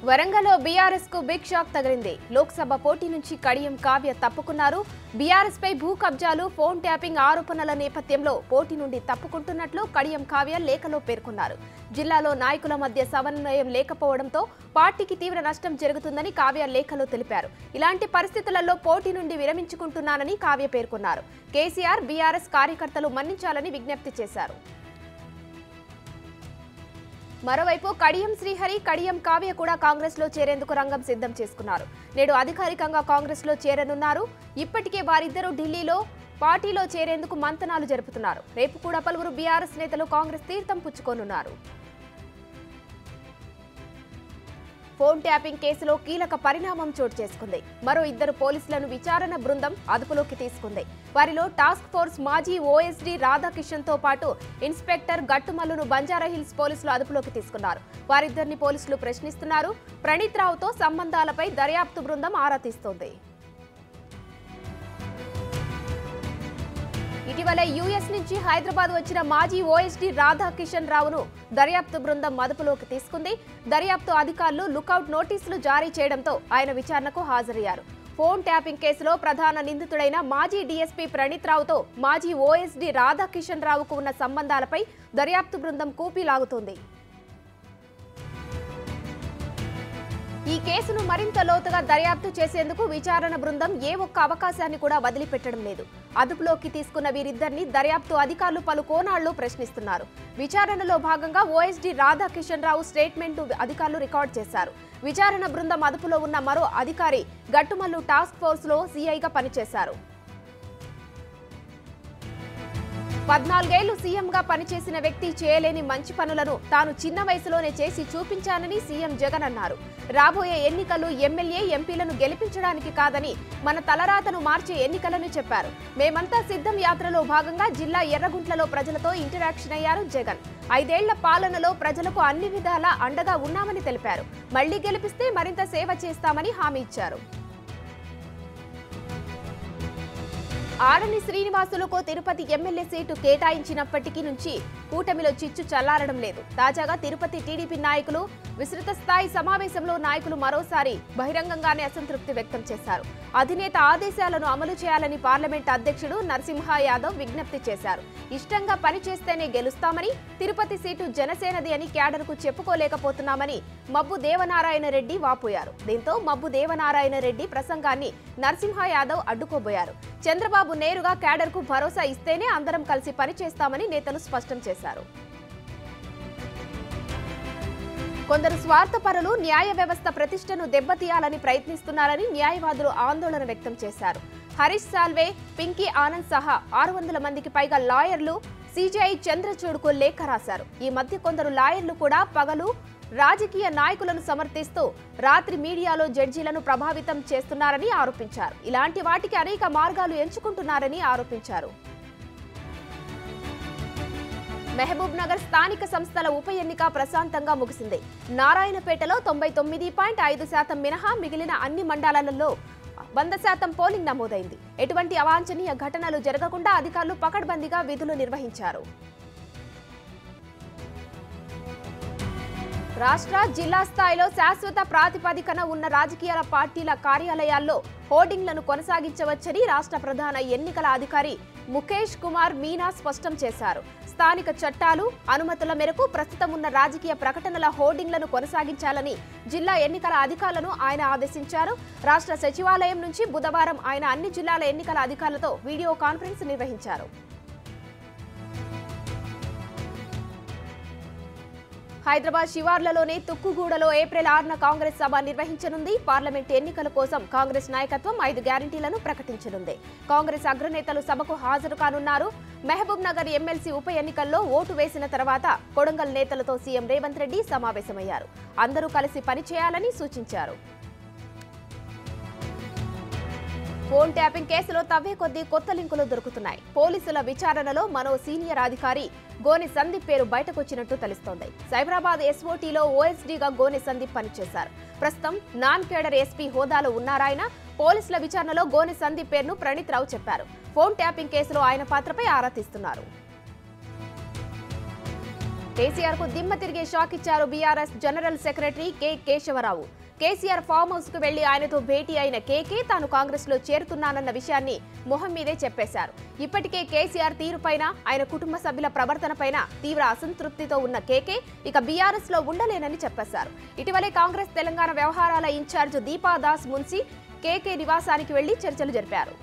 వరంగల్లో బీఆర్ఎస్ కు big shock తగిలింది. లోక్సభ పోటీ నుంచి కడియం కావ్య తప్పుకున్నారు. బీఆర్ఎస్ పై భూ కబ్జాలు, ఫోన్ ట్యాపింగ్ ఆరోపణల నేపథ్యంలో పోటీ నుండి తప్పుకుంటున్నట్లు కడియం కావ్య లేఖలో పేర్కొన్నారు. జిల్లాలో నాయకుల మధ్య సమన్వయం లేకపోవడంతో పార్టీకి తీవ్ర నష్టం జరుగుతుందని కావ్య లేఖలో తెలిపారు. ఇలాంటి పరిస్థితులలో పోటీ నుండి విరమించుకుంటున్నానని కావ్య పేర్కొన్నారు. కేసీఆర్, బీఆర్ఎస్ కార్యకర్తలు మన్నించాలని విజ్ఞప్తి చేశారు. మరోవైపు కడియం శ్రీహరి, కడియం కావ్య కూడా కాంగ్రెస్ లో చేరేందుకు రంగం సిద్ధం చేసుకున్నారు. నేడు అధికారికంగా కాంగ్రెస్ లో చేరనున్నారు. ఇప్పటికే వారిద్దరూ ఢిల్లీలో పార్టీలో చేరేందుకు మంతనాలు జరుపుతున్నారు. రేపు కూడా పలువురు బీఆర్ఎస్ నేతలు కాంగ్రెస్ తీర్థం పుచ్చుకోనున్నారు. ఫోన్ ట్యాపింగ్ కేసులో కీలక పరిణామం చోటు చేసుకుంది. మరో ఇద్దరు పోలీసులను విచారణ బృందం అదుపులోకి తీసుకుంది. వారిలో టాస్క్ ఫోర్స్ మాజీ ఓఎస్డీ రాధాకిషన్ తో పాటు ఇన్స్పెక్టర్ గట్టుమల్లును బంజారాహిల్స్ పోలీసులు అదుపులోకి తీసుకున్నారు. వారిద్దరిని పోలీసులు ప్రశ్నిస్తున్నారు. ప్రణీత్ రావుతో సంబంధాలపై దర్యాప్తు బృందం ఆరా తీస్తోంది. ఇటీవల యుఎస్ నుంచి హైదరాబాద్ వచ్చిన మాజీ ఓఎస్డీ రాధాకిషన్ రావును దర్యాప్తు బృందం అదుపులోకి తీసుకుంది. దర్యాప్తు అధికారులు లుకౌట్ నోటీసులు జారీ చేయడంతో ఆయన విచారణకు హాజరయ్యారు. ఫోన్ ట్యాపింగ్ కేసులో ప్రధాన నిందితుడైన మాజీ డీఎస్పీ ప్రణీత్ రావుతో మాజీ ఓఎస్డీ రాధాకిషన్ రావుకు ఉన్న సంబంధాలపై దర్యాప్తు బృందం కూపీ లాగుతోంది. ఈ కేసును మరింత లోతుగా దర్యాప్తు చేసేందుకు విచారణ బృందం ఏ ఒక్క అవకాశాన్ని కూడా వదిలిపెట్టడం లేదు. అదుపులోకి తీసుకున్న వీరిద్దరిని దర్యాప్తు అధికారులు పలు కోణాల్లో ప్రశ్నిస్తున్నారు. విచారణలో భాగంగా ఓఎస్డీ రాధాకిషన్ రావు స్టేట్మెంట్ అధికారులు రికార్డు చేశారు. విచారణ బృందం అదుపులో ఉన్న మరో అధికారి గట్టుమల్లు టాస్క్ ఫోర్స్ లో సీఐగా పనిచేశారు. 14 ఏళ్లు సీఎంగా పనిచేసిన వ్యక్తి చేయలేని మంచి పనులను తాను చిన్న వయసులోనే చేసి చూపించానని సీఎం జగన్ అన్నారు. రాబోయే ఎన్నికలు ఎమ్మెల్యే, ఎంపీలను గెలిపించడానికి కాదని మన తలరాతను మార్చే ఎన్నికలని చెప్పారు. మేమంతా సిద్ధం యాత్రలో భాగంగా జిల్లా ఎర్రగుంట్లలో ప్రజలతో ఇంటరాక్షన్ అయ్యారు జగన్. 5 ఏళ్ల పాలనలో ప్రజలకు అన్ని విధాలా అండగా ఉన్నామని తెలిపారు. మళ్లీ గెలిపిస్తే మరింత సేవ చేస్తామని హామీ ఇచ్చారు. ఆరణి శ్రీనివాసులకు తిరుపతి ఎమ్మెల్యే సీటు కేటాయించినప్పటికీ నుంచి కూటమిలో చిచ్చు చల్లారడం లేదు. తాజాగా తిరుపతి టీడీపీ నాయకులు విస్తృత స్థాయి సమావేశంలో నాయకులు మరోసారి బహిరంగంగానే అసంతృప్తి వ్యక్తం చేశారు. అధినేత ఆదేశాలను అమలు చేయాలని పార్లమెంట్ అధ్యక్షుడు నరసింహ యాదవ్ విజ్ఞప్తి చేశారు. ఇష్టంగా పనిచేస్తేనే గెలుస్తామని, తిరుపతి సీటు జనసేనది అని క్యాడర్కు చెప్పుకోలేకపోతున్నామని మబ్బు దేవనారాయణ రెడ్డి వాపోయారు. దీంతో మబ్బు దేవనారాయణ రెడ్డి ప్రసంగాన్ని నరసింహ యాదవ్ అడ్డుకోబోయారు. చంద్రబాబు నేరుగా క్యాడర్కు భరోసా ఇస్తేనే అందరం కలిసి పనిచేస్తామని నేతలు స్పష్టం చేశారు. కొందరు స్వార్థపరులు న్యాయ వ్యవస్థ ప్రతిష్టను దెబ్బతీయాలని ప్రయత్నిస్తున్నారని న్యాయవాదులు ఆందోళన వ్యక్తం చేశారు. హరీష్ సాల్వే, పింకీ ఆనంద్ సహా 600 మందికి పైగా లాయర్లు సిజేఐ చంద్రచూడ్కు లేఖ రాశారు. ఈ మధ్య కొందరు లాయర్లు కూడా పగలు రాజకీయ నాయకులను సమర్థిస్తూ రాత్రి మీడియాలో జడ్జీలను ప్రభావితం చేస్తున్నారని ఆరోపించారు. ఇలాంటి వాటికి అనేక మార్గాలు ఎంచుకుంటున్నారని ఆరోపించారు. మహబూబ్ నగర్ స్థానిక సంస్థల ఉప ఎన్నిక ప్రశాంతంగా ముగిసింది. నారాయణపేటలో 99.5% మినహా మిగిలిన అన్ని మండలాలలో 100% పోలింగ్ నమోదైంది. ఎటువంటి అవాంఛనీయ ఘటనలు జరగకుండా అధికారులు పకడ్బందీగా విధులు నిర్వహించారు. రాష్ట్ర, జిల్లా స్థాయిలో శాశ్వత ప్రాతిపదికన ఉన్న రాజకీయ పార్టీల కార్యాలయాల్లో హోర్డింగ్లను కొనసాగించవచ్చని రాష్ట్ర ప్రధాన ఎన్నికల అధికారి ముఖేష్ కుమార్ మీనా స్పష్టం చేశారు. స్థానిక చట్టాలు, అనుమతుల మేరకు ప్రస్తుతం ఉన్న రాజకీయ ప్రకటనల హోర్డింగ్లను కొనసాగించాలని జిల్లా ఎన్నికల అధికారులను ఆయన ఆదేశించారు. రాష్ట్ర సచివాలయం నుంచి బుధవారం ఆయన అన్ని జిల్లాల ఎన్నికల అధికారులతో వీడియో కాన్ఫరెన్స్ నిర్వహించారు. హైదరాబాద్ శివార్లలోని తుక్కుగూడలో ఏప్రిల్ 6న కాంగ్రెస్ సభ నిర్వహించనుంది. పార్లమెంట్ ఎన్నికల కోసం కాంగ్రెస్ నాయకత్వం 5 గ్యారంటీలను ప్రకటించనుంది. కాంగ్రెస్ అగ్రనేతలు సభకు హాజరు కానున్నారు. మహబూబ్ నగర్ ఎమ్మెల్సీ ఉప ఎన్నికల్లో ఓటు వేసిన తర్వాత కొడంగల్ నేతలతో సీఎం రేవంత్ రెడ్డి సమావేశమయ్యారు. అందరూ కలిసి పనిచేయాలని సూచించారు. ఫోన్ ట్యాపింగ్ కేసులో తవ్వే కొద్దీ కొత్త లింకులు దొరుకుతున్నాయి. పోలీసుల విచారణలో మరో సీనియర్ అధికారి గోనె సందీప్ పేరు బయటకొచ్చినట్టు తెలుస్తోంది. సైబరాబాద్ ఎస్ఓటీలో ఓఎస్డీగా గోనె సందీప్ పనిచేశారు. ప్రస్తుతం నాన్ కేడర్ ఎస్పీ హోదాలో ఉన్నారాయన. పోలీసుల విచారణలో గోనె సందీప్ పేరును ప్రణీత్ రావు చెప్పారు. ఫోన్ ట్యాపింగ్ కేసులో ఆయన పాత్రపై ఆరా తీస్తున్నారు. కేసీఆర్ కు దిమ్మ తిరిగే షాక్ ఇచ్చారు BRS general secretary K Keshava Rao. KCR farm house కు వెళ్లి ఆయనతో భేటీ అయిన కేకే తాను కాంగ్రెస్ లో చేరుతున్నానన్న విషయాన్ని మొహం మీదే చెప్పేశారు. ఇప్పటికే కేసీఆర్ తీరుపైన, ఆయన కుటుంబ సభ్యుల ప్రవర్తనపైన తీవ్ర అసంతృప్తితో ఉన్న కేకే ఇక బీఆర్ఎస్ లో ఉండలేనని చెప్పేశారు. ఇటీవలే కాంగ్రెస్ తెలంగాణ వ్యవహారాల ఇన్ఛార్జ్ దీపాదాస్ మున్సి కేకే నివాసానికి వెళ్లి చర్చలు జరిపారు.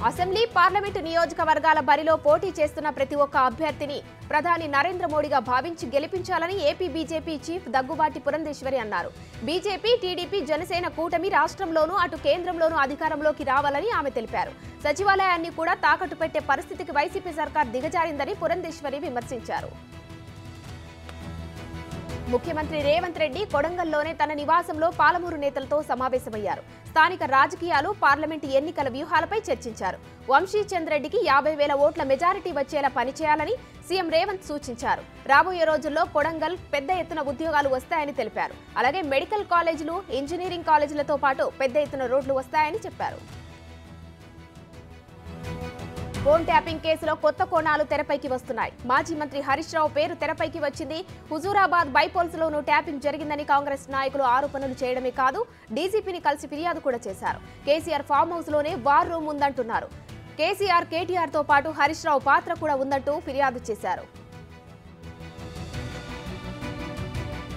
అసెంబ్లీ, పార్లమెంటు నియోజకవర్గాల బరిలో పోటీ చేస్తున్న ప్రతి ఒక్క అభ్యర్థిని ప్రధాని నరేంద్ర మోడీగా భావించి గెలిపించాలని AP BJP chief Daggubati Purandeswari అన్నారు. బీజేపీ, టీడీపీ, జనసేన కూటమి రాష్ట్రంలోనూ అటు కేంద్రంలోనూ అధికారంలోకి రావాలని ఆమె తెలిపారు. సచివాలయాన్ని కూడా తాకట్టు పెట్టే పరిస్థితికి వైసీపీ సర్కార్ దిగజారిందని పురంధేశ్వరి విమర్శించారు. ముఖ్యమంత్రి రేవంత్ రెడ్డి కొడంగల్లోనే తన నివాసంలో పాలమూరు నేతలతో సమావేశమయ్యారు. స్థానిక రాజకీయాలు, పార్లమెంటు ఎన్నికల వ్యూహాలపై చర్చించారు. వంశీచంద్ రెడ్డికి 50,000 ఓట్ల మెజారిటీ వచ్చేలా పనిచేయాలని సీఎం రేవంత్ సూచించారు. రాబోయే రోజుల్లో కొడంగల్ పెద్ద ఎత్తున ఉద్యోగాలు వస్తాయని తెలిపారు. అలాగే మెడికల్ కాలేజీలు, ఇంజనీరింగ్ కాలేజీలతో పాటు పెద్ద ఎత్తున రోడ్లు వస్తాయని చెప్పారు. ఫోన్ ట్యాపింగ్ కేసులో కొత్త కోణాలు తెరపైకి వస్తున్నాయి. మాజీ మంత్రి హరీష్ రావు పేరు తెరపైకి వచ్చింది. హుజూరాబాద్ బైపోల్స్ లోనూ ట్యాపింగ్ జరిగిందని కాంగ్రెస్ నాయకులు ఆరోపణలు చేయడమే కాదు, డీజీపీని కలిసి ఫిర్యాదు కూడా చేశారు. కేసీఆర్ ఫామ్ హౌస్ లోనే వార్ రూమ్ ఉందంటున్నారు. కేసీఆర్, కేటీఆర్ తో పాటు హరీష్ రావు పాత్ర కూడా ఉందంటూ ఫిర్యాదు చేశారు.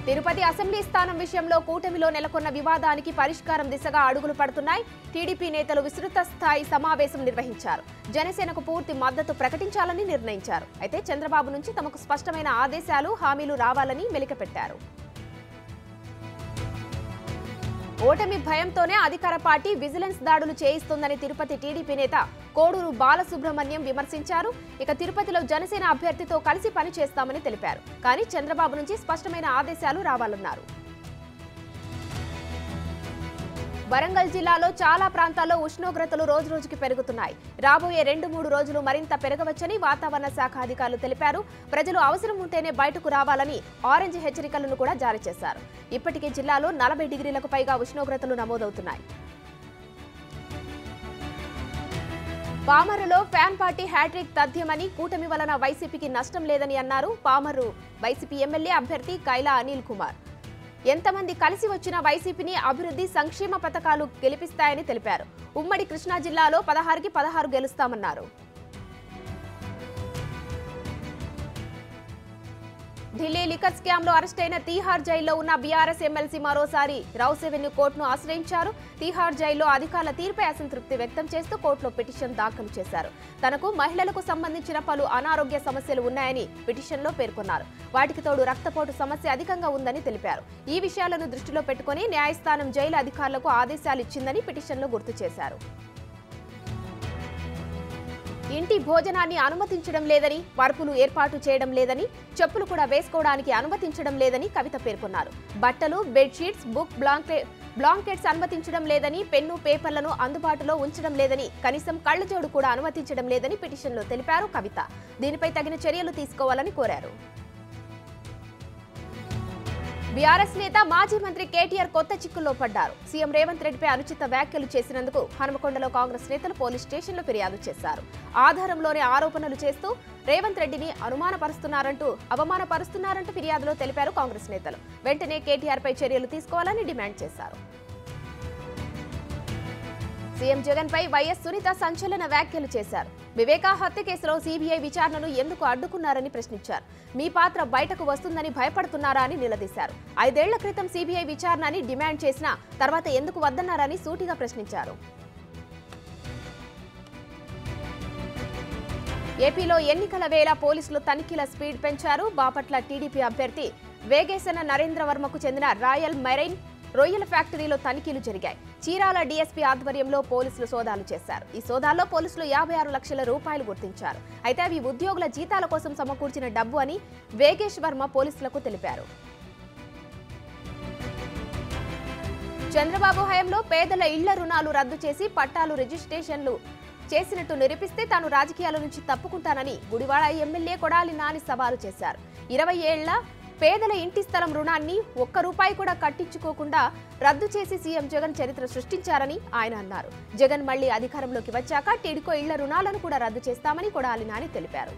తిరుపతి అసెంబ్లీ స్థానం విషయంలో కూటమిలో నెలకొన్న వివాదానికి పరిష్కారం దిశగా అడుగులు పడుతున్నాయి. టీడీపీ నేతలు విస్తృత స్థాయి సమావేశం నిర్వహించారు. జనసేనకు పూర్తి మద్దతు ప్రకటించాలని నిర్ణయించారు. అయితే చంద్రబాబు నుంచి తమకు స్పష్టమైన ఆదేశాలు, హామీలు రావాలని మెలికపెట్టారు. ఓటమి భయంతోనే అధికార పార్టీ విజిలెన్స్ దాడులు చేయిస్తోందని తిరుపతి టీడీపీ నేత కోడూరు బాలసుబ్రహ్మణ్యం విమర్శించారు. ఇక తిరుపతిలో జనసేన అభ్యర్థితో కలిసి పనిచేస్తామని తెలిపారు. కానీ చంద్రబాబు నుంచి స్పష్టమైన ఆదేశాలు రావాలన్నారు. వరంగల్ జిల్లాలో చాలా ప్రాంతాల్లో ఉష్ణోగ్రతలు రోజురోజుకి పెరుగుతున్నాయి. రాబోయే 2-3 రోజులు మరింత పెరగవచ్చని వాతావరణ శాఖ అధికారులు తెలిపారు. ప్రజలు అవసరం ఉంటేనే బయటకు రావాలని ఆరెంజ్ హెచ్చరికలను కూడా జారీ చేశారు. ఇప్పటికే జిల్లాలో 40 డిగ్రీలకు పైగా ఉష్ణోగ్రతలు నమోదవుతున్నాయి. పామరులో ఫ్యాన్ పార్టీ హ్యాట్రిక్ తథ్యమని, కూటమి వలన వైసీపీకి నష్టం లేదని అన్నారు పామరు వైసీపీ ఎమ్మెల్యే అభ్యర్థి కైలా అనిల్ కుమార్. ఎంతమంది కలిసి వచ్చిన వైసీపీని అభివృద్ధి, సంక్షేమ పథకాలు గెలిపిస్తాయని తెలిపారు. ఉమ్మడి కృష్ణా జిల్లాలో 16కి 16 గెలుస్తామన్నారు. ఢిల్లీ లిక్కర్ స్కామ్ లో అరెస్టైన తీహార్ జైల్లో ఉన్న బీఆర్ఎస్ ఎమ్మెల్సీ మరోసారి రౌస్ రెవెన్యూ కోర్టును ఆశ్రయించారు. తీహార్ జైల్లో అధికారుల తీర్పై అసంతృప్తి వ్యక్తం చేస్తూ కోర్టులో పిటిషన్ దాఖలు చేశారు. తనకు మహిళలకు సంబంధించిన పలు అనారోగ్య సమస్యలు ఉన్నాయని పిటిషన్లో పేర్కొన్నారు. వాటికి తోడు రక్తపోటు సమస్య అధికంగా ఉందని తెలిపారు. ఈ విషయాలను దృష్టిలో పెట్టుకుని న్యాయస్థానం జైలు అధికారులకు ఆదేశాలు ఇచ్చిందని పిటిషన్లో గుర్తు చేశారు. ఇంటి భోజనాన్ని అనుమతించడం లేదని, పరుపులు ఏర్పాటు చేయడం లేదని, చెప్పులు కూడా వేసుకోవడానికి అనుమతించడం లేదని కవిత పేర్కొన్నారు. బట్టలు, బెడ్షీట్స్, బుక్ బ్లాంకెట్స్ అనుమతించడం లేదని, పెన్ను, పేపర్లను అందుబాటులో ఉంచడం లేదని, కనీసం కళ్లజోడు కూడా అనుమతించడం లేదని పిటిషన్లో తెలిపారు కవిత. దీనిపై తగిన చర్యలు తీసుకోవాలని కోరారు. బీఆర్ఎస్ నేత మాజీ మంత్రి కేటీఆర్ కొత్త చిక్కుల్లో పడ్డారు. సీఎం రేవంత్ రెడ్డిపై అనుచిత వ్యాఖ్యలు చేసినందుకు హనుమకొండలో కాంగ్రెస్ నేతలు పోలీస్ స్టేషన్లో ఫిర్యాదు చేశారు. ఆధారంలోనే ఆరోపణలు చేస్తూ రేవంత్ రెడ్డిని అవమానపరుస్తున్నారంటూ ఫిర్యాదులో తెలిపారు కాంగ్రెస్ నేతలు. వెంటనే కేటీఆర్ పై చర్యలు తీసుకోవాలని డిమాండ్ చేశారు. సీఎం జగన్ పై వైఎస్ సునీత సంచలన వ్యాఖ్యలు చేశారు. వివేకా హత్య కేసులో సీబీఐ విచారణను ఎందుకు అడ్డుకున్నారని ప్రశ్నించారు. మీ పాత్ర బయటకు వస్తుందని భయపడుతున్నారా అని నిలదీశారు. 5 ఏళ్ల క్రితం సీబీఐ విచారణని డిమాండ్ చేసిన తర్వాత ఎందుకు వద్దన్నారని సూటిగా ప్రశ్నించారు. ఏపీలో ఎన్నికల వేళ పోలీసులు తనిఖీల స్పీడ్ పెంచారు. బాపట్ల టీడీపీ అభ్యర్థి వేగేశన నరేంద్రవర్మకు చెందిన రాయల్ మెరైన్ రొయ్యల ఫ్యాక్టరీలో తనిఖీలు జరిగాయి. చీరాల డీఎస్పీ ఆధ్వర్యంలో పోలీసులు సోదాలు చేశారు. ఈ సోదాల్లో పోలీసులు 56 లక్షల రూపాయలు గుర్తించారు. అయితే అవి ఉద్యోగుల జీతాల కోసం సమకూర్చిన డబ్బు అని వేగేష్ వర్మ పోలీసులకు తెలిపారు. చంద్రబాబు హయాంలో పేదల ఇళ్ల రుణాలు రద్దు చేసి పట్టాలు రిజిస్ట్రేషన్లు చేసినట్టు నిరూపిస్తే తాను రాజకీయాల నుంచి తప్పుకుంటానని గుడివాడ ఎమ్మెల్యే కొడాలి నాని సవాలు చేశారు. 20 ఏళ్ల పేదల ఇంటి స్థలం రుణాన్ని ఒక్క రూపాయి కూడా కట్టించుకోకుండా రద్దు చేసి సీఎం జగన్ చరిత్ర సృష్టించారని ఆయన అన్నారు. జగన్ మళ్లీ అధికారంలోకి వచ్చాక టిడ్కో ఇళ్ల రుణాలను కూడా రద్దు చేస్తామని కొడాలి నాని తెలిపారు.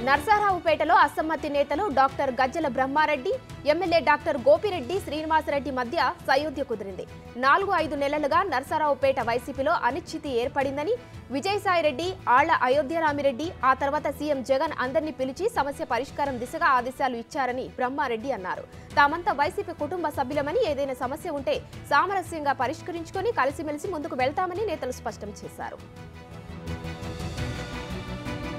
నర్సారావుపేటలో అసమ్మతి నేతలు డాక్టర్ గజ్జల బ్రహ్మారెడ్డి, ఎమ్మెల్యే డాక్టర్ గోపిరెడ్డి శ్రీనివాసరెడ్డి మధ్య సయోధ్య కుదిరింది. 4-5 నెలలుగా నర్సారావుపేట వైసీపీలో అనిశ్చితి ఏర్పడిందని, విజయసాయిరెడ్డి, ఆళ్ల అయోధ్యరామిరెడ్డి ఆ తర్వాత సీఎం జగన్ అందరినీ పిలిచి సమస్య పరిష్కారం దిశగా ఆదేశాలు ఇచ్చారని బ్రహ్మారెడ్డి అన్నారు. తామంతా వైసీపీ కుటుంబ సభ్యులమని, ఏదైనా సమస్య ఉంటే సామరస్యంగా పరిష్కరించుకొని కలిసిమెలిసి ముందుకు వెళ్తామని నేతలు స్పష్టం చేశారు.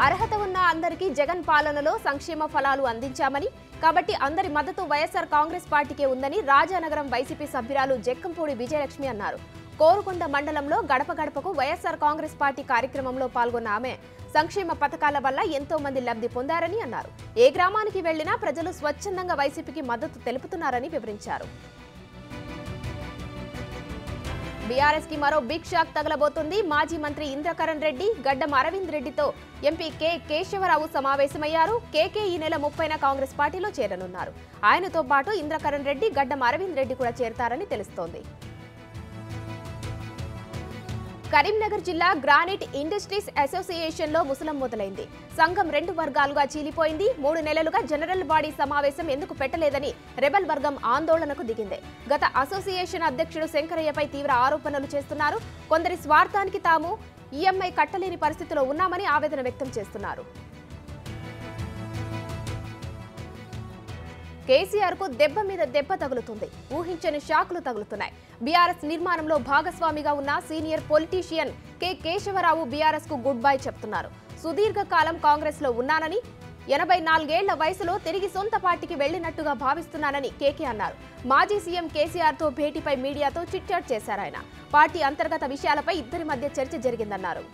అర్హత ఉన్న అందరికీ జగన్ పాలనలో సంక్షేమ ఫలాలు అందించామని, కాబట్టి అందరి మద్దతు వైఎస్ఆర్ కాంగ్రెస్ పార్టీకే ఉందని రాజానగరం వైసీపీ సభ్యురాలు జక్కంపూడి విజయలక్ష్మి అన్నారు. కోరుకొండ మండలంలో గడప గడపకు వైఎస్ఆర్ కాంగ్రెస్ పార్టీ కార్యక్రమంలో పాల్గొన్న ఆమె సంక్షేమ పథకాల వల్ల ఎంతో మంది లబ్ధి పొందారని అన్నారు. ఏ గ్రామానికి వెళ్లినా ప్రజలు స్వచ్ఛందంగా వైసీపీకి మద్దతు తెలుపుతున్నారని వివరించారు. బీఆర్ఎస్ కి మరో బిగ్ షాక్ తగలబోతుంది. మాజీ మంత్రి ఇంద్రకరణ్ రెడ్డి, గడ్డం అరవింద్ రెడ్డితో ఎంపీ కె కేశవరావు సమావేశమయ్యారు. కేకే ఈ నెల 30న కాంగ్రెస్ పార్టీలో చేరనున్నారు. ఆయనతో పాటు ఇంద్రకరణ్ రెడ్డి, గడ్డం అరవింద్ రెడ్డి కూడా చేరతారని తెలుస్తోంది. కరీంనగర్ జిల్లా గ్రానైట్ ఇండస్ట్రీస్ అసోసియేషన్ లో ముసలం మొదలైంది. సంఘం 2 వర్గాలుగా చీలిపోయింది. 3 నెలలుగా జనరల్ బాడీ సమావేశం ఎందుకు పెట్టలేదని రెబల్ వర్గం ఆందోళనకు దిగింది. గత అసోసియేషన్ అధ్యక్షుడు శంకరయ్యపై తీవ్ర ఆరోపణలు చేస్తున్నారు. కొందరి స్వార్థానికి తాము ఈఎంఐ కట్టలేని పరిస్థితిలో ఉన్నామని ఆవేదన వ్యక్తం చేస్తున్నారు. కేసీఆర్ కు దెబ్బ మీద దెబ్బ తగులుతుంది. ఊహించని షాకులు తగులుతున్నాయి. బీఆర్ఎస్ నిర్మాణంలో భాగస్వామిగా ఉన్న senior politician K Keshava Rao BRS కు గుడ్ బై చెప్తున్నారు. సుదీర్ఘకాలం కాంగ్రెస్ లో ఉన్నానని, 84 ఏళ్ల వయసులో తిరిగి సొంత పార్టీకి వెళ్లినట్టుగా భావిస్తున్నానని కేకే అన్నారు. మాజీ సీఎం కేసీఆర్ తో భేటీపై మీడియాతో చిట్ చాట్ చేశారాయన. పార్టీ అంతర్గత విషయాలపై ఇద్దరి మధ్య చర్చ జరిగిందన్నారు.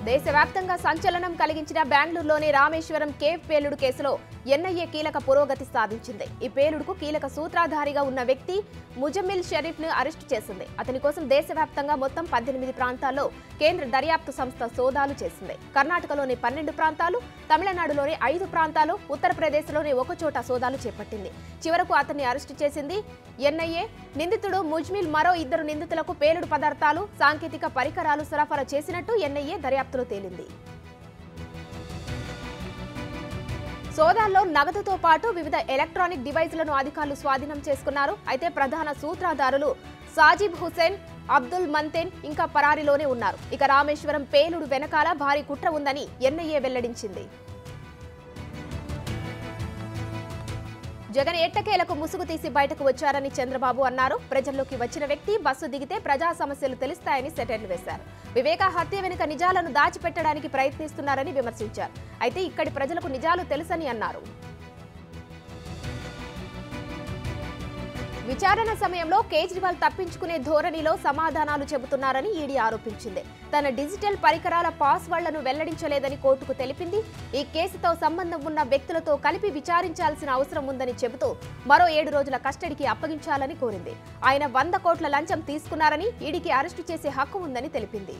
దేశవ్యాప్తంగా సంచలనం కలిగించిన బెంగళూరులోని రామేశ్వరం కేవ్ పేలుడు కేసులో ఎన్ఐఏ కీలక పురోగతి సాధించింది. ఈ పేలుడుకు కీలక సూత్రధారిగా ఉన్న వ్యక్తి ముజమిల్ షరీఫ్ ను అరెస్టు చేసింది. అతని కోసం దేశవ్యాప్తంగా మొత్తం 18 ప్రాంతాల్లో కేంద్ర దర్యాప్తు సంస్థ సోదాలు చేసింది. కర్ణాటకలోని 12 ప్రాంతాలు, తమిళనాడులోని 5 ప్రాంతాలు, ఉత్తరప్రదేశ్లోని ఒక చోట సోదాలు చేపట్టింది. చివరకు అతన్ని అరెస్టు చేసింది ఎన్ఐఏ. నిందితుడు ముజ్మిల్ మరో 2 నిందితులకు పేలుడు పదార్థాలు, సాంకేతిక పరికరాలు సరఫరా చేసినట్టు ఎన్ఐఏ దర్యాప్తులో తేలింది. సోదాల్లో నగదుతో పాటు వివిధ ఎలక్ట్రానిక్ డివైజ్లను అధికారులు స్వాధీనం చేసుకున్నారు. అయితే ప్రధాన సూత్రధారులు సాజిబ్ హుసేన్, అబ్దుల్ మంతెన్ ఇంకా పరారీలోనే ఉన్నారు. ఇక రామేశ్వరం పేలుడు వెనకాల భారీ కుట్ర ఉందని ఎన్ఐఏ వెల్లడించింది. జగన్ ఎట్టకేలకు ముసుగు తీసి బయటకు వచ్చారని చంద్రబాబు అన్నారు. ప్రజల్లోకి వచ్చిన వ్యక్తి బస్సు దిగితే ప్రజా సమస్యలు తెలుస్తాయని సెటైర్లు వేశారు. వివేక హత్య వెనుక నిజాలను దాచిపెట్టడానికి ప్రయత్నిస్తున్నారని విమర్శించారు. అయితే ఇక్కడి ప్రజలకు నిజాలు తెలుసని అన్నారు. విచారణ సమయంలో కేజ్రీవాల్ తప్పించుకునే ధోరణిలో సమాధానాలు చెబుతున్నారని ఈడీ ఆరోపించింది. తన డిజిటల్ పరికరాల పాస్వర్డ్లను వెల్లడించలేదని కోర్టుకు తెలిపింది. ఈ కేసుతో సంబంధం ఉన్న వ్యక్తులతో కలిపి విచారించాల్సిన అవసరం ఉందని చెబుతూ మరో 7 రోజుల కస్టడీకి అప్పగించాలని కోరింది. ఆయన 100 కోట్ల లంచం తీసుకున్నారని, ఈడీకి అరెస్టు చేసే హక్కు ఉందని తెలిపింది.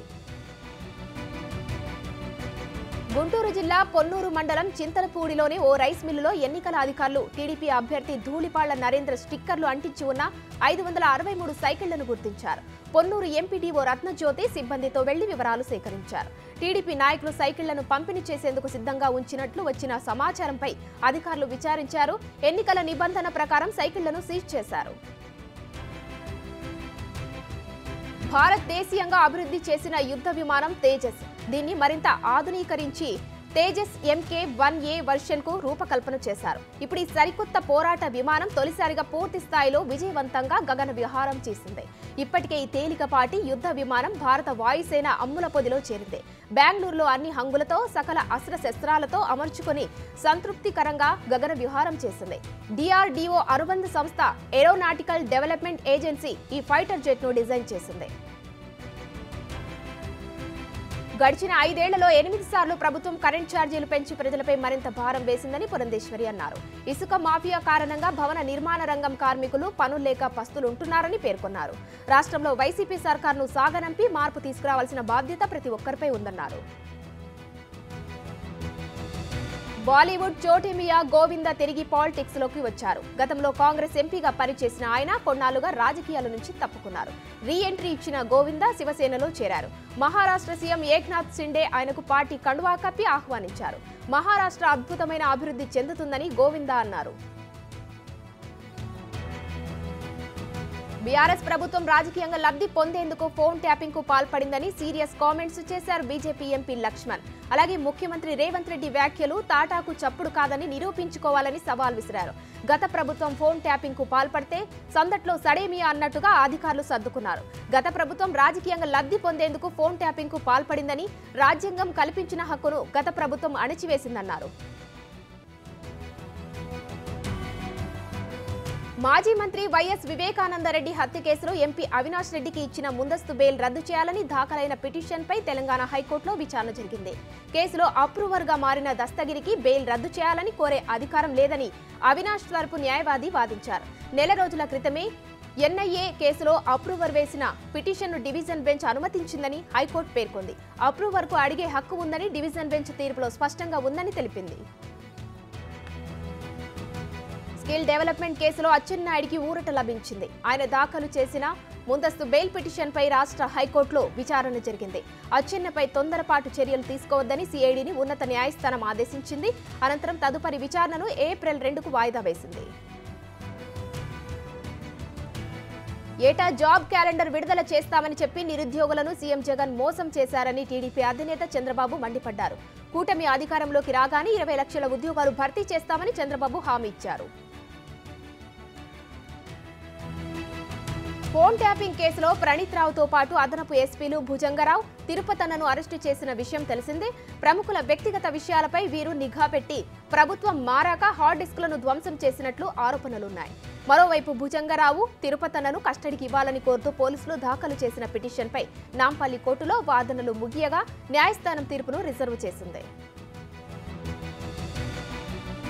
గుంటూరు జిల్లా పొన్నూరు మండలం చింతలపూడిలోని ఓ రైస్ మిల్లులో ఎన్నికల అధికారులు టీడీపీ అభ్యర్థి ధూళిపాళ్ల నరేంద్ర స్టిక్కర్లు అంటించి ఉన్న 563 సైకిళ్లను గుర్తించారు. పొన్నూరు ఎంపీడీఓ రత్నజ్యోతి సిబ్బందితో వెళ్లి వివరాలు సేకరించారు. టీడీపీ నాయకులు సైకిళ్లను పంపిణీ చేసేందుకు సిద్ధంగా ఉంచినట్లు వచ్చిన సమాచారంపై అధికారులు విచారించారు. ఎన్నికల నిబంధన ప్రకారం సైకిళ్లను సీజ్ చేశారు. భారత్ దేశీయంగా అభివృద్ధి చేసిన యుద్ధ విమానం తేజస్. దీన్ని మరింత ఆధునీకరించి తేజస్ MK-1A వెర్షన్ కు రూపకల్పన చేశారు. ఇప్పుడు ఈ సరికొత్త పోరాట విమానం తొలిసారిగా పూర్తి స్థాయిలో విజయవంతంగా గగన విహారం చేసింది. ఇప్పటికే ఈ తేలికపాటి యుద్ధ విమానం భారత వాయుసేన అమ్ముల పొదిలో చేరింది. బెంగళూరులో అన్ని హంగులతో సకల అస్త్రశస్త్రాలతో అమర్చుకుని సంతృప్తికరంగా గగన విహారం చేసింది. DRDO అనుబంధ సంస్థ ఏరోనాటికల్ డెవలప్మెంట్ ఏజెన్సీ ఈ ఫైటర్ జెట్ ను డిజైన్ చేసింది. గడిచిన 5 ఏళ్లలో 8 సార్లు ప్రభుత్వం కరెంట్ ఛార్జీలు పెంచి ప్రజలపై మరింత భారం వేసిందని పురంధేశ్వరి అన్నారు. ఇసుక మాఫియా కారణంగా భవన నిర్మాణ రంగం కార్మికులు పనుల్లేక పస్తులుంటున్నారని పేర్కొన్నారు. రాష్ట్రంలో వైసీపీ సర్కార్ను సాగనంపి మార్పు తీసుకురావాల్సిన బాధ్యత ప్రతి ఒక్కరిపై ఉందన్నారు. బాలీవుడ్ చోటేమియా గోవింద తిరిగి పాలిటిక్స్ లోకి వచ్చారు. గతంలో కాంగ్రెస్ ఎంపీగా పనిచేసిన ఆయన కొన్నాళ్లుగా రాజకీయాల నుంచి తప్పుకున్నారు. రీ ఎంట్రీ ఇచ్చిన గోవింద శివసేనలో చేరారు. మహారాష్ట్ర సీఎం ఏక్నాథ్ షిండే ఆయనకు పార్టీ కండువా కప్పి ఆహ్వానించారు. మహారాష్ట్ర అద్భుతమైన అభివృద్ధి చెందుతుందని గోవింద అన్నారు. బీఆర్ఎస్ ప్రభుత్వం రాజకీయంగా లబ్ధి పొందేందుకు ఫోన్ ట్యాపింగ్ కు పాల్పడిందని సీరియస్ కామెంట్స్ చేశారు బీజేపీ ఎంపీ లక్ష్మణ్. అలాగే ముఖ్యమంత్రి రేవంత్ రెడ్డి వ్యాఖ్యలు తాటాకు చప్పుడు కాదని నిరూపించుకోవాలని సవాల్ విసిరారు. గత ప్రభుత్వం ఫోన్ ట్యాపింగ్ కు పాల్పడితే సందట్లో సడేమియా అన్నట్టుగా అధికారులు సర్దుకున్నారు. గత ప్రభుత్వం రాజకీయంగా లబ్ధి పొందేందుకు ఫోన్ ట్యాపింగ్ కు పాల్పడిందని, రాజ్యాంగం కల్పించిన హక్కును గత ప్రభుత్వం అణిచివేసిందన్నారు. మాజీ మంత్రి వైఎస్ వివేకానందరెడ్డి హత్య కేసులో ఎంపీ అవినాష్ రెడ్డికి ఇచ్చిన ముందస్తు బెయిల్ రద్దు చేయాలని దాఖలైన పిటిషన్పై తెలంగాణ హైకోర్టులో విచారణ జరిగింది. కేసులో అప్రూవర్గా మారిన దస్తగిరికి బెయిల్ రద్దు చేయాలని కోరే అధికారం లేదని అవినాష్ తరపు న్యాయవాది వాదించారు. నెల రోజుల క్రితమే ఎన్ఐఏ కేసులో అప్రూవర్ వేసిన పిటిషన్ను డివిజన్ బెంచ్ అనుమతించిందని హైకోర్టు పేర్కొంది. అప్రూవర్కు అడిగే హక్కు ఉందని డివిజన్ బెంచ్ తీర్పులో స్పష్టంగా ఉందని తెలిపింది. స్కిల్ డెవలప్మెంట్ కేసులో అచ్చెన్నాయుడికి ఊరట లభించింది. ఆయన దాఖలు చేసిన ముందస్తు బెయిల్ పిటిషన్పై రాష్ట్ర హైకోర్టులో విచారణ జరిగింది. అచ్చెన్నపై తొందరపాటు చర్యలు తీసుకోవద్దని సిఐడిని ఉన్నత న్యాయస్థానం ఆదేశించింది. అనంతరం తదుపరి విచారణను ఏప్రిల్ 2కు వాయిదా వేసింది. ఏటా జాబ్ క్యాలెండర్ విడుదల చేస్తామని చెప్పి నిరుద్యోగులను సీఎం జగన్ మోసం చేశారని టీడీపీ అధినేత చంద్రబాబు మండిపడ్డారు. కూటమి అధికారంలోకి రాగానే 20 లక్షల ఉద్యోగాలు భర్తీ చేస్తామని చంద్రబాబు హామీ ఇచ్చారు. ఫోన్ ట్యాపింగ్ కేసులో ప్రణీత్ రావుతో పాటు అదనపు ఎస్పీలు భుజంగరావు, తిరుపతన్నను అరెస్టు చేసిన విషయం తెలిసిందే. ప్రముఖుల వ్యక్తిగత విషయాలపై వీరు నిఘా పెట్టి ప్రభుత్వం మారాక హార్డ్ డిస్క్లను ధ్వంసం చేసినట్లు ఆరోపణలున్నాయి. మరోవైపు భుజంగరావు, తిరుపతన్నను కస్టడీకి ఇవ్వాలని కోరుతూ పోలీసులు దాఖలు చేసిన పిటిషన్పై నాంపల్లి కోర్టులో వాదనలు ముగియగా న్యాయస్థానం తీర్పును రిజర్వ్ చేసింది.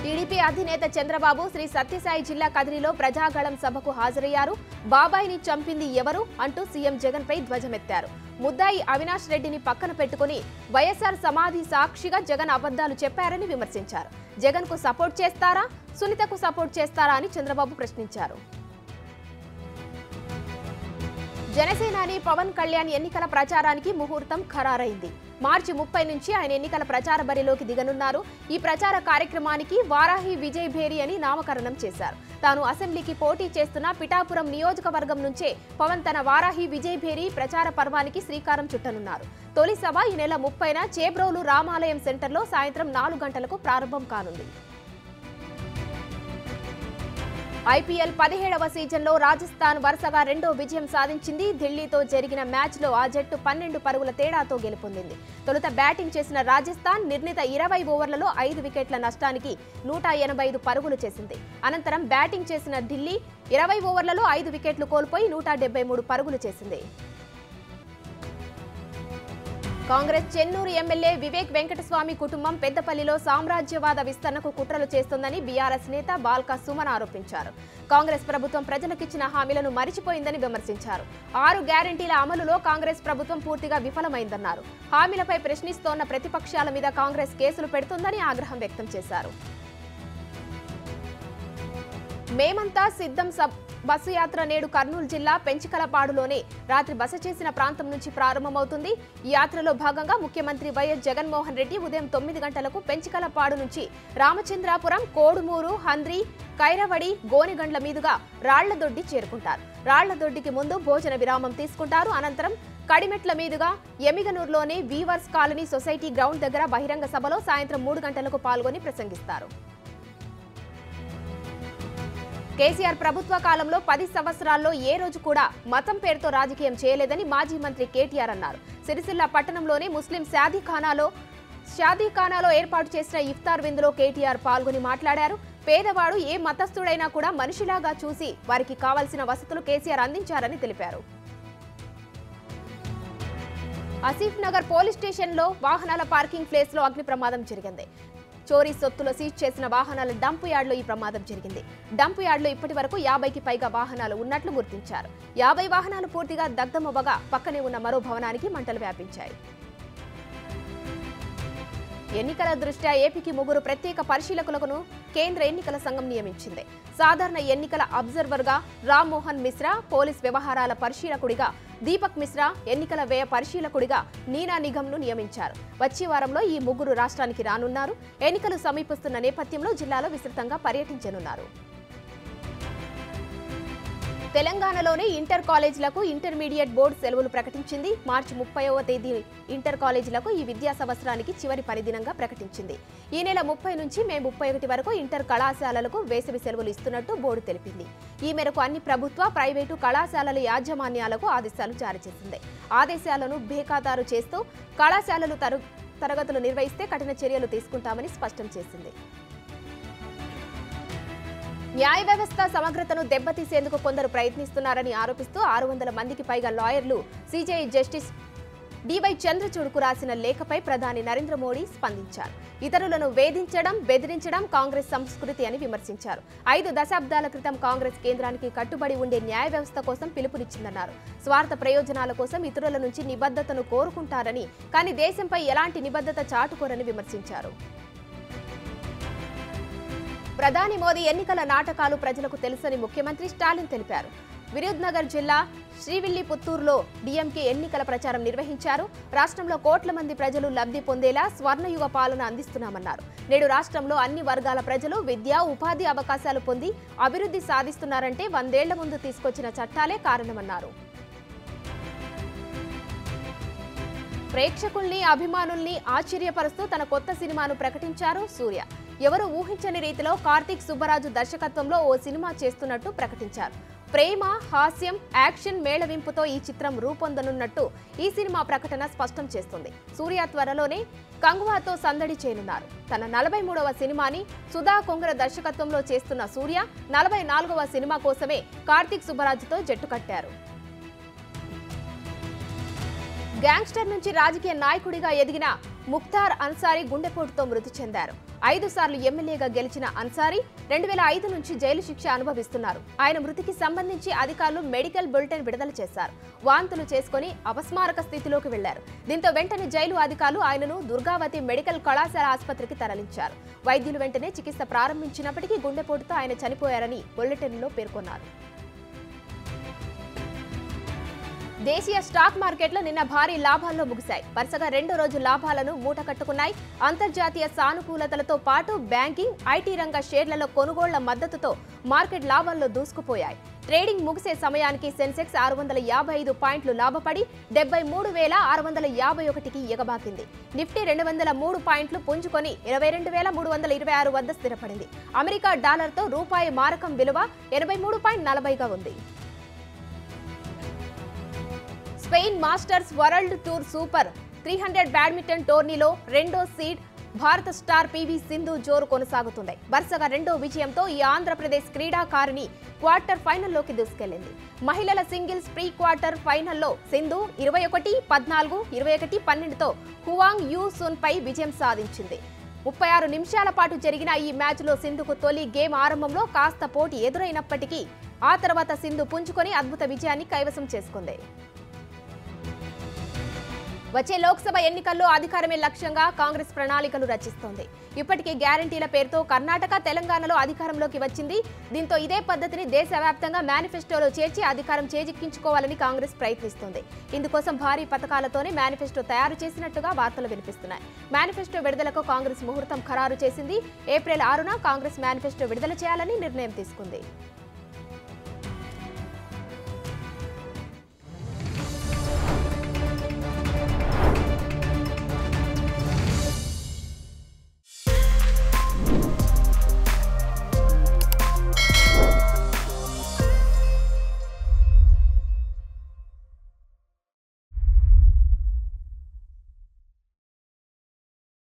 టీడీపీ అధినేత చంద్రబాబు శ్రీ సత్యసాయి జిల్లా కదిరిలో ప్రజాగళం సభకు హాజరయ్యారు. బాబాయిని చంపింది ఎవరు అంటూ సీఎం జగన్ పై ధ్వజమెత్తారు. ముద్దాయి అవినాష్ రెడ్డిని పక్కన పెట్టుకుని వైఎస్ఆర్ సమాధి సాక్షిగా జగన్ అబద్ధాలు చెప్పారని విమర్శించారు. జగన్ కు సపోర్ట్ చేస్తారా, సునీతకు సపోర్ట్ చేస్తారా అని చంద్రబాబు ప్రశ్నించారు. జనసేనాని పవన్ కళ్యాణ్ ఎన్నికల ప్రచారానికి ముహూర్తం ఖరారైంది. మార్చి 30 నుంచి ఆయన ఎన్నికల ప్రచార బరిలోకి దిగనున్నారు. ఈ ప్రచార కార్యక్రమానికి వారాహి విజయ్ భేరి అని నామకరణం చేశారు. తాను అసెంబ్లీకి పోటీ చేస్తున్న పిఠాపురం నియోజకవర్గం నుంచే పవన్ తన వారాహి విజయ్ భేరి ప్రచార పర్వానికి శ్రీకారం చుట్టనున్నారు. తొలి సభ ఈ నెల 30న చేబ్రోలు రామాలయం సెంటర్లో సాయంత్రం 4 గంటలకు ప్రారంభం కానుంది. ఐపీఎల్ 17వ సీజన్లో రాజస్థాన్ వరుసగా 2వ విజయం సాధించింది. ఢిల్లీతో జరిగిన మ్యాచ్లో ఆ జట్టు 12 పరుగుల తేడాతో గెలుపొందింది. తొలుత బ్యాటింగ్ చేసిన రాజస్థాన్ నిర్ణీత 20 ఓవర్లలో 5 వికెట్ల నష్టానికి 185 పరుగులు చేసింది. అనంతరం బ్యాటింగ్ చేసిన ఢిల్లీ 20 ఓవర్లలో 5 వికెట్లు కోల్పోయి 173 పరుగులు చేసింది. కాంగ్రెస్ చెన్నూరు ఎమ్మెల్యే వివేక్ వెంకటస్వామి కుటుంబం పెద్దపల్లిలో సామ్రాజ్యవాద విస్తరణకు కుట్రలు చేస్తోందని బీఆర్ఎస్ నేత బాల్కా సుమన్ ఆరోపించారు. కాంగ్రెస్ ప్రభుత్వం ప్రజలకిచ్చిన హామీలను మరిచిపోయిందని విమర్శించారు. 6 గ్యారంటీల అమలులో కాంగ్రెస్ ప్రభుత్వం పూర్తిగా విఫలమైందన్నారు. హామీలపై ప్రశ్నిస్తోన్న ప్రతిపక్షాల మీద కాంగ్రెస్ కేసులు పెడుతోందని ఆగ్రహం వ్యక్తం చేశారు. మేమంతా సిద్ధం బస్సు యాత్ర నేడు కర్నూలు జిల్లా పెంచికలపాడులోనే రాత్రి బస చేసిన ప్రాంతం నుంచి ప్రారంభమవుతుంది. ఈ యాత్రలో భాగంగా ముఖ్యమంత్రి వైఎస్ జగన్మోహన్ రెడ్డి ఉదయం 9 గంటలకు పెంచికలపాడు నుంచి రామచంద్రాపురం, కోడుమూరు, హంద్రి, కైరవడి, గోనెగండ్ల మీదుగా రాళ్లదొడ్డి చేరుకుంటారు. రాళ్లదొడ్డికి ముందు భోజన విరామం తీసుకుంటారు. అనంతరం కడిమెట్ల మీదుగా ఎమిగనూరులోని వీవర్స్ కాలనీ సొసైటీ గ్రౌండ్ దగ్గర బహిరంగ సభలో సాయంత్రం 3 గంటలకు పాల్గొని ప్రసంగిస్తారు. కేసీఆర్ ప్రభుత్వ కాలంలో 10 సంవత్సరాల్లో ఏ రోజు కూడా మతం పేరుతో రాజకీయం చేయలేదని మాజీ మంత్రి కేటీఆర్ అన్నారు. సిరిసిల్ల పట్టణంలోని ముస్లిం షాదీఖానాలో ఏర్పాటు చేసిన ఇఫ్తార్ విందులో కేటీఆర్ పాల్గొని మాట్లాడారు. పేదవాడు ఏ మతస్థుడైనా కూడా మనిషిలాగా చూసి వారికి కావాల్సిన వసతులు కేసీఆర్ అందించారని తెలిపారు. ఆసిఫ్ నగర్ పోలీస్ స్టేషన్లో వాహనాల పార్కింగ్ ప్లేస్లో అగ్ని ప్రమాదం జరిగింది. చోరీ సొత్తులో సీజ్ చేసిన వాహనాల డంపు యార్డ్లో ఈ ప్రమాదం జరిగింది. డంపు యార్డ్లో ఇప్పటి వరకు 50కి పైగా వాహనాలు ఉన్నట్లు గుర్తించారు. 50 వాహనాలు పూర్తిగా దగ్ధమవ్వగా పక్కనే ఉన్న మరో భవనానికి మంటలు వ్యాపించాయి. ఎన్నికల దృష్ట్యా ఏపీకి 3 ప్రత్యేక పరిశీలకులను కేంద్ర ఎన్నికల సంఘం నియమించింది. సాధారణ ఎన్నికల అబ్జర్వర్గా రామ్మోహన్ మిశ్రా, పోలీస్ వ్యవహారాల పరిశీలకుడిగా దీపక్ మిశ్రా, ఎన్నికల వ్యయ పరిశీలకుడిగా నీనా నిగమ్ను నియమించారు. వచ్చే వారంలో ఈ 3 రాష్ట్రానికి రానున్నారు. ఎన్నికలు సమీపిస్తున్న నేపథ్యంలో జిల్లాలో విస్తృతంగా పర్యటించనున్నారు. తెలంగాణలోని ఇంటర్ కాలేజీలకు ఇంటర్మీడియట్ బోర్డు సెలవులు ప్రకటించింది. మార్చి 30వ తేదీ ఇంటర్ కాలేజీలకు ఈ విద్యా సంవత్సరానికి చివరి పరిదినంగా ప్రకటించింది. ఈ నెల 30 నుంచి మే 31 వరకు ఇంటర్ కళాశాలలకు వేసవి సెలవులు ఇస్తున్నట్టు బోర్డు తెలిపింది. ఈ మేరకు అన్ని ప్రభుత్వ, ప్రైవేటు కళాశాలల యాజమాన్యాలకు ఆదేశాలు జారీ చేసింది. ఆదేశాలను బేఖాతారు చేస్తూ కళాశాలలు తరగతులు నిర్వహిస్తే కఠిన చర్యలు తీసుకుంటామని స్పష్టం చేసింది. న్యాయ వ్యవస్థ సమగ్రతను దెబ్బతీసేందుకు కొందరు ప్రయత్నిస్తున్నారని ఆరోపిస్తూ 600 మందికి పైగా లాయర్లు సీజేఐ జస్టిస్ డివై చంద్రచూడ్కు రాసిన లేఖపై ప్రధాని నరేంద్ర మోడీ స్పందించారు. ఇతరులను వేధించడం, బెదిరించడం కాంగ్రెస్ సంస్కృతి అని విమర్శించారు. 5 దశాబ్దాల క్రితం కాంగ్రెస్ కేంద్రానికి కట్టుబడి ఉండే న్యాయ వ్యవస్థ కోసం పిలుపునిచ్చిందన్నారు. స్వార్థ ప్రయోజనాల కోసం ఇతరుల నుంచి నిబద్ధతను కోరుకుంటారని, కానీ దేశంపై ఎలాంటి నిబద్ధత చాటుకోరని విమర్శించారు. ప్రధాని మోదీ ఎన్నికల నాటకాలు ప్రజలకు తెలుసని ముఖ్యమంత్రి స్టాలిన్ తెలిపారు. విరుద్నగర్ జిల్లా శ్రీవిల్లిపుత్తూరులో డీఎంకే ఎన్నికల ప్రచారం నిర్వహించారు. రాష్ట్రంలో కోట్ల మంది ప్రజలు లబ్ధి పొందేలా స్వర్ణయుగ పాలన అందిస్తున్నామన్నారు. నేడు రాష్ట్రంలో అన్ని వర్గాల ప్రజలు విద్య, ఉపాధి అవకాశాలు పొంది అభివృద్ధి సాధిస్తున్నారంటే 100 ఏళ్ల ముందు తీసుకొచ్చిన చట్టాలే కారణమన్నారు. ప్రేక్షకుల్ని, అభిమానుల్ని ఆశ్చర్యపరుస్తూ తన కొత్త సినిమాను ప్రకటించారు సూర్య. ఎవరు ఊహించని రీతిలో కార్తీక్ సుబ్బరాజు దర్శకత్వంలో ఓ సినిమా చేస్తున్నట్టు ప్రకటించారు. ప్రేమ, హాస్యం, యాక్షన్ మేళవింపుతో ఈ చిత్రం రూపొందనున్నట్టు ఈ సినిమా ప్రకటన స్పష్టం చేస్తుంది. సూర్య త్వరలోనే కంగువాతో సందడి చేయనున్నారు. తన 43వ సినిమాని సుధా కొంగర దర్శకత్వంలో చేస్తున్న సూర్య 44వ సినిమా కోసమే కార్తీక్ సుబ్బరాజుతో జట్టు కట్టారు. గ్యాంగ్స్టర్ నుంచి రాజకీయ నాయకుడిగా ఎదిగిన ముఖ్తార్ అన్సారీ గుండెపోటుతో మృతి చెందారు. 5 సార్లు ఎమ్మెల్యేగా గెలిచిన అన్సారీ 2005 నుంచి జైలు శిక్ష అనుభవిస్తున్నారు. ఆయన మృతికి సంబంధించి అధికారులు మెడికల్ బులెటిన్ విడుదల చేశారు. వాంతులు చేసుకుని అపస్మారక స్థితిలోకి వెళ్లారు. దీంతో వెంటనే జైలు అధికారులు ఆయనను దుర్గావతి మెడికల్ కళాశాల ఆసుపత్రికి తరలించారు. వైద్యులు వెంటనే చికిత్స ప్రారంభించినప్పటికీ గుండెపోటుతో ఆయన చనిపోయారని బులెటిన్లో పేర్కొన్నారు. దేశీయ స్టాక్ మార్కెట్లు నిన్న భారీ లాభాల్లో ముగిశాయి. వరుసగా 2వ రోజు లాభాలను మూట కట్టుకున్నాయి. అంతర్జాతీయ సానుకూలతలతో పాటు బ్యాంకింగ్, ఐటీ రంగ షేర్లలో కొనుగోళ్ల మద్దతుతో మార్కెట్ లాభాల్లో దూసుకుపోయాయి. ట్రేడింగ్ ముగిసే సమయానికి సెన్సెక్స్ 655 పాయింట్లు లాభపడి 73,651కి ఎగబాకింది. నిఫ్టీ 203 పాయింట్లు పుంజుకొని 22,326 వద్ద స్థిరపడింది. అమెరికా డాలర్తో రూపాయి మారకం విలువ 83.40గా ఉంది. Spain masters world tour super 300 badminton టోర్నీలో 2వ సీడ్ భారత స్టార్ పీవీ సింధు జోరు కొనసాగుతుంది. వరుసగా 2వ విజయంతో ఈ ఆంధ్రప్రదేశ్ క్రీడాకారిణి క్వార్టర్ ఫైనల్లోకి దూసుకెళ్లింది. మహిళల సింగిల్స్ ప్రీ క్వార్టర్ ఫైనల్లో సింధు 21-14, 21-12తో హువాంగ్ యూ సున్ పై విజయం సాధించింది. 36 నిమిషాల పాటు జరిగిన ఈ మ్యాచ్లో సింధుకు తొలి గేమ్ ఆరంభంలో కాస్త పోటీ ఎదురైనప్పటికీ ఆ తర్వాత సింధు పుంజుకొని అద్భుత విజయాన్ని కైవసం చేసుకుంది. వచ్చే లోక్సభ ఎన్నికల్లో అధికారమే లక్ష్యంగా కాంగ్రెస్ ప్రణాళికలు రచిస్తోంది. ఇప్పటికే గ్యారంటీల పేరుతో కర్ణాటక, తెలంగాణలో అధికారంలోకి వచ్చింది. దీంతో ఇదే పద్ధతిని దేశవ్యాప్తంగా మేనిఫెస్టోలో చేర్చి అధికారం చేజిక్కించుకోవాలని కాంగ్రెస్ ప్రయత్నిస్తోంది. ఇందుకోసం భారీ పథకాలతోనే మేనిఫెస్టో తయారు చేసినట్టుగా వార్తలు వినిపిస్తున్నాయి. మేనిఫెస్టో విడుదలకు కాంగ్రెస్ ముహూర్తం ఖరారు చేసింది. ఏప్రిల్ 6న కాంగ్రెస్ మేనిఫెస్టో విడుదల చేయాలని నిర్ణయం తీసుకుంది.